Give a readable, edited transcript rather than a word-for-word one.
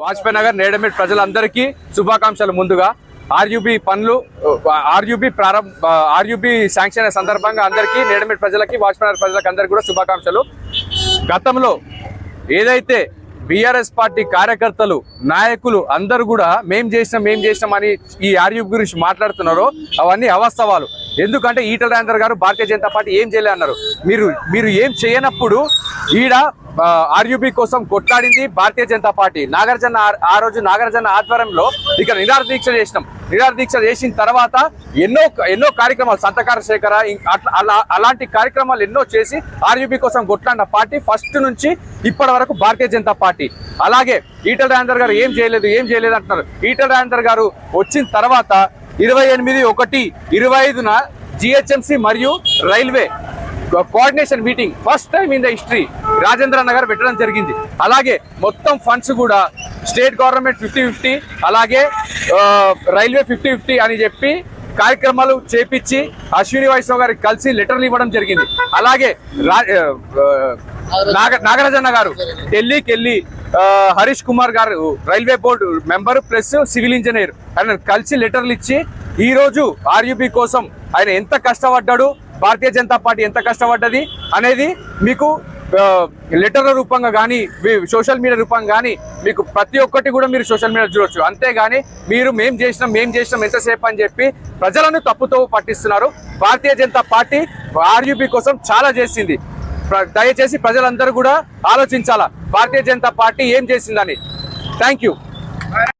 వాజ్పేయి నగర్ నేడమిట్ ప్రజలందరికీ శుభాకాంక్షలు. ముందుగా ఆర్యూబీ పనులు ఆర్యూబీ శాంక్షన్ సందర్భంగా అందరికీ నేడమిట్ ప్రజలకి వాజ్పేయి నగర్ ప్రజలకు అందరికీ కూడా శుభాకాంక్షలు. గతంలో ఏదైతే బీఆర్ఎస్ పార్టీ కార్యకర్తలు నాయకులు అందరూ కూడా మేం చేసినాం అని ఈ ఆర్యూబీ గురించి మాట్లాడుతున్నారో అవన్నీ అవాస్తవాలు. ఎందుకంటే ఈటల రాజేందర్ గారు భారతీయ జనతా పార్టీ ఏం చేయలే అన్నారు. మీరు ఏం చేయనప్పుడు ఈడ ఆర్యూబీ కోసం కొట్లాడింది భారతీయ జనతా పార్టీ. ఆ రోజు నాగార్జున ఆధ్వర్యంలో ఇక్కడ నిరాహార దీక్ష చేసినాం. నిరాహార దీక్ష చేసిన తర్వాత ఎన్నో కార్యక్రమాలు సంతకార శేఖర అలాంటి కార్యక్రమాలు ఎన్నో చేసి ఆర్యూబీ కోసం కొట్లాడిన పార్టీ ఫస్ట్ నుంచి ఇప్పటి వరకు భారతీయ జనతా పార్టీ. అలాగే ఈటల రాజేందర్ గారు ఏం చేయలేదు అంటున్నారు. ఈటల రాజేందర్ గారు వచ్చిన తర్వాత 28/1/25న జిహెచ్ఎంసి మరియు railway coordination meeting first time in the history Rajendra Nagar పెట్టడం జరిగింది. అలాగే మొత్తం ఫండ్స్ కూడా స్టేట్ గవర్నమెంట్ 50-50 అలాగే రైల్వే 50-50 అని చెప్పి కార్యక్రమాలు చేపించి అశ్విని వైష్ణవ్ గారికి కలిసి లెటర్లు ఇవ్వడం జరిగింది. అలాగే నాగరాజన్న గారు ఢిల్లీకి వెళ్ళి హరీష్ కుమార్ గారు railway board member plus civil engineer ఆయన కలిసి లెటర్లు ఇచ్చి ఈ రోజు ఆర్యూబీ కోసం ఆయన ఎంత కష్టపడ్డాడు, భారతీయ జనతా పార్టీ ఎంత కష్టపడ్డది అనేది మీకు లెటర్ల రూపంగా కానీ సోషల్ మీడియా రూపంగా కానీ మీకు ప్రతి ఒక్కటి కూడా మీరు సోషల్ మీడియా చూడొచ్చు. అంతేగాని మీరు మేం చేసినాం ఎంతసేపు అని చెప్పి ప్రజలను తప్పుతో పట్టిస్తున్నారు. భారతీయ జనతా పార్టీ ఆర్యూబీ కోసం చాలా చేసింది. దయచేసి ప్రజలందరూ కూడా ఆలోచించాలా భారతీయ జనతా పార్టీ ఏం చేసిందని. Thank you.